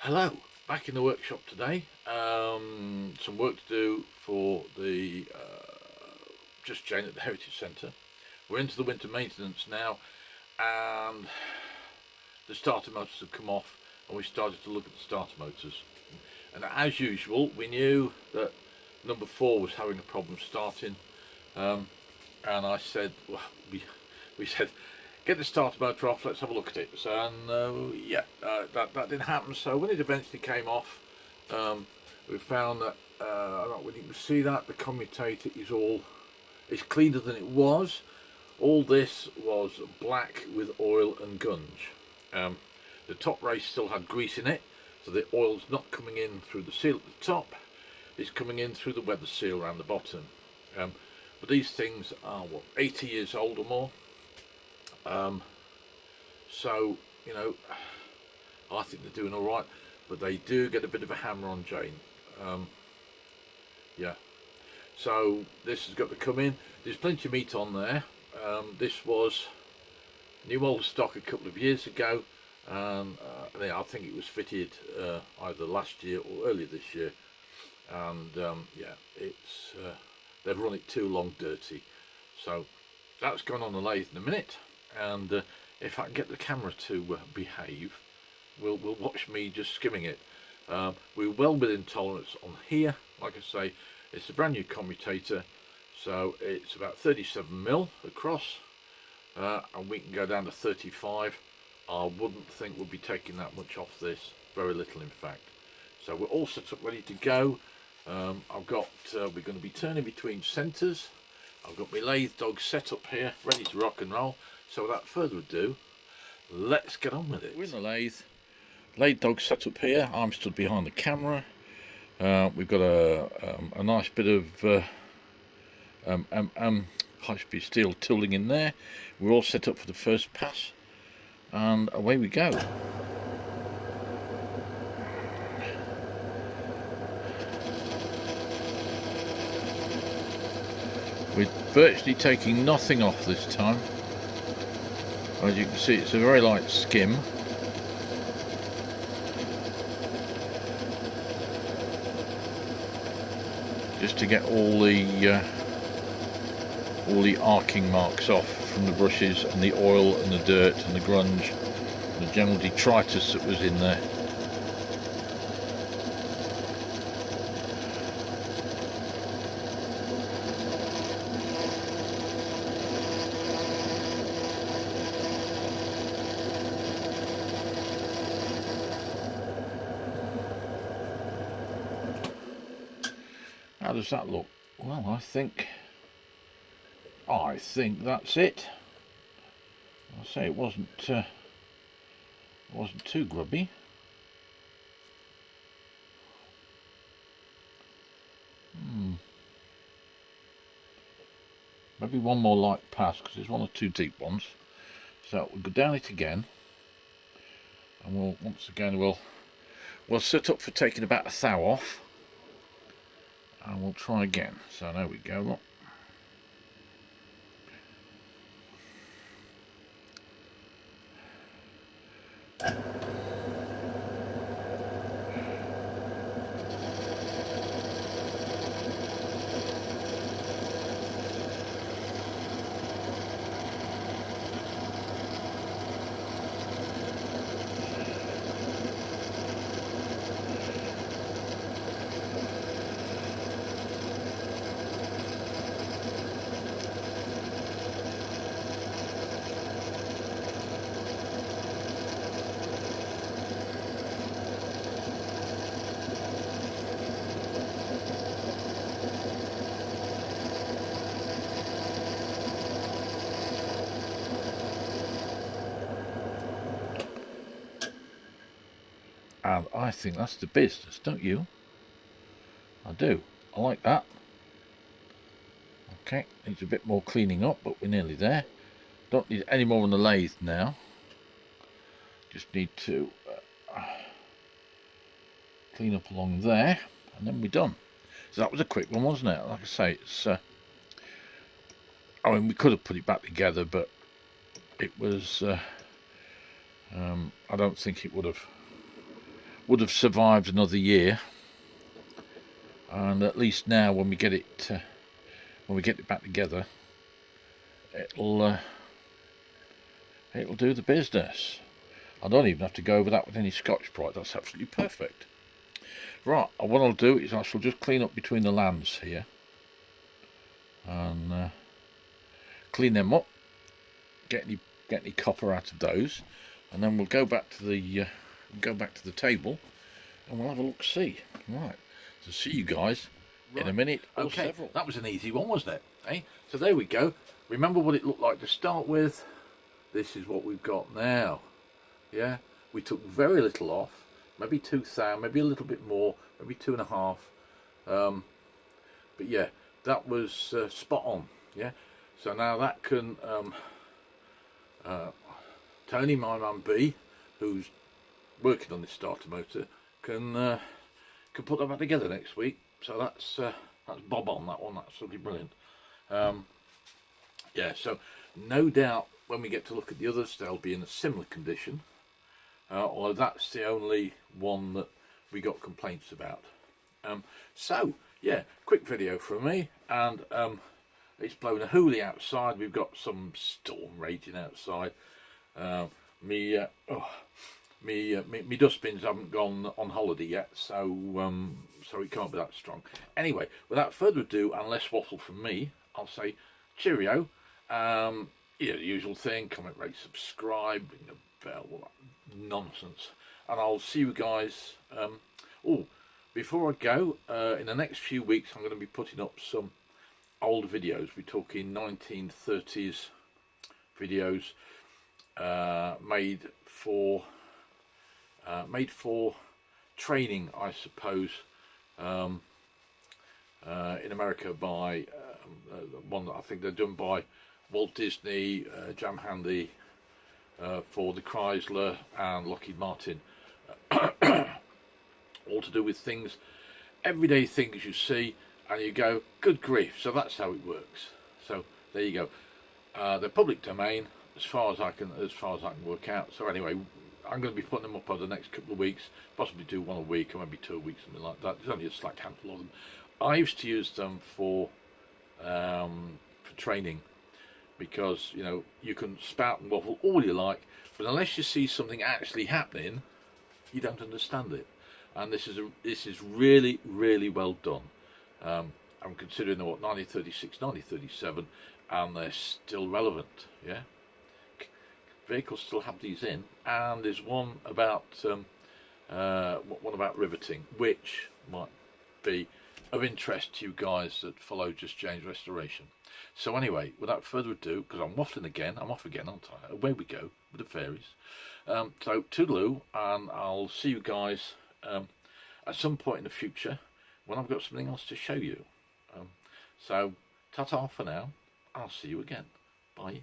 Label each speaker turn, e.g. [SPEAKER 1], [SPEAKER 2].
[SPEAKER 1] Hello, back in the workshop today. Some work to do for the just Jane at the Heritage Centre. We're into the winter maintenance now, and the starter motors have come off, and we started to look at the starter motors. And as usual, we knew that number 4 was having a problem starting, and I said, well, we said, get the starter motor off, let's have a look at it. So, and that didn't happen. So when it eventually came off, we found that I don't know whether you can see that the commutator is cleaner than it was. All this was black with oil and gunge. The top race still had grease in it, so the oil's not coming in through the seal at the top, it's coming in through the weather seal around the bottom. But these things are, what, 80 years old or more. So, you know, I think they're doing all right, but they do get a bit of a hammer on Jane. Yeah, so this has got to come in. There's plenty of meat on there. This was new old stock a couple of years ago, and I think it was fitted either last year or earlier this year, and yeah, it's they've run it too long dirty. So that's going on the lathe in a minute, and if I can get the camera to behave, we'll watch me just skimming it. We're well within tolerance on here. Like I say, it's a brand new commutator, so it's about 37mm across, and we can go down to 35. I wouldn't think we'll be taking that much off this, very little in fact. So we're all set up ready to go. I've got we're going to be turning between centres. I've got my lathe dog set up here, ready to rock and roll. So without further ado, let's get on with it. We're in the lathe dog set up here. I'm stood behind the camera. We've got a nice bit of high-speed steel tooling in there. We're all set up for the first pass, and away we go. We're virtually taking nothing off this time. As you can see, it's a very light skim. Just to get all the arcing marks off from the brushes and the oil and the dirt and the grunge and the general detritus that was in there. How does that look? Well, I think that's it. I'll say it wasn't too grubby. Maybe one more light pass, because there's one or two deep ones. So we'll go down it again, and we'll set up for taking about a thou off. And we'll try again. So there we go. Look. And I think that's the business, don't you? I do. I like that. Okay, needs a bit more cleaning up, but we're nearly there. Don't need any more on the lathe now. Just need to clean up along there, and then we're done. So that was a quick one, wasn't it? Like I say, it's I mean, we could have put it back together, but it was I don't think it would have would have survived another year, and at least now when we get it back together, it'll do the business. I don't even have to go over that with any Scotch-Brite. That's absolutely perfect. Right, what I'll do is I shall just clean up between the lands here and clean them up, get any copper out of those, and then we'll go back to the table and we'll have a look see. Right, so see you guys in a minute. Okay, that was an easy one, wasn't it? Eh? So there we go. Remember what it looked like to start with. This is what we've got now. Yeah, we took very little off, maybe 2 thou, maybe a little bit more, maybe 2.5. But yeah, that was spot on. Yeah, so now that can Tony, my man B, who's working on this starter motor, can put that back together next week. So that's bob on that one. That's absolutely brilliant. Yeah, so no doubt when we get to look at the others, they'll be in a similar condition. Although that's the only one that we got complaints about. So yeah, quick video from me, and it's blown a hoolie outside. We've got some storm raging outside. Me dustbins haven't gone on holiday yet, so so it can't be that strong. Anyway, without further ado and less waffle from me, I'll say cheerio. Yeah, the usual thing, comment, rate, subscribe, ring the bell, all that nonsense, and I'll see you guys. Before I go, in the next few weeks I'm going to be putting up some old videos. We're talking 1930s videos, made for training, I suppose, in America by one that I think they're done by Walt Disney, Jam Handy, for the Chrysler and Lockheed Martin. All to do with things, everyday things you see and you go, good grief. So that's how it works. So there you go. They're public domain as far as I can work out. So anyway, I'm going to be putting them up over the next couple of weeks, possibly do one a week or maybe 2 a week, something like that. There's only a select handful of them. I used to use them for training, because you know you can spout and waffle all you like, but unless you see something actually happening, you don't understand it. And this is really, really well done. I'm considering they're what, 1936, 1937, and they're still relevant. Yeah, vehicles still have these in, and there's one about riveting, which might be of interest to you guys that follow Just James Restoration. So anyway, without further ado, because I'm waffling again, I'm off again, aren't I? Away we go with the fairies. So toodaloo, and I'll see you guys at some point in the future when I've got something else to show you. So ta-ta for now. I'll see you again. Bye.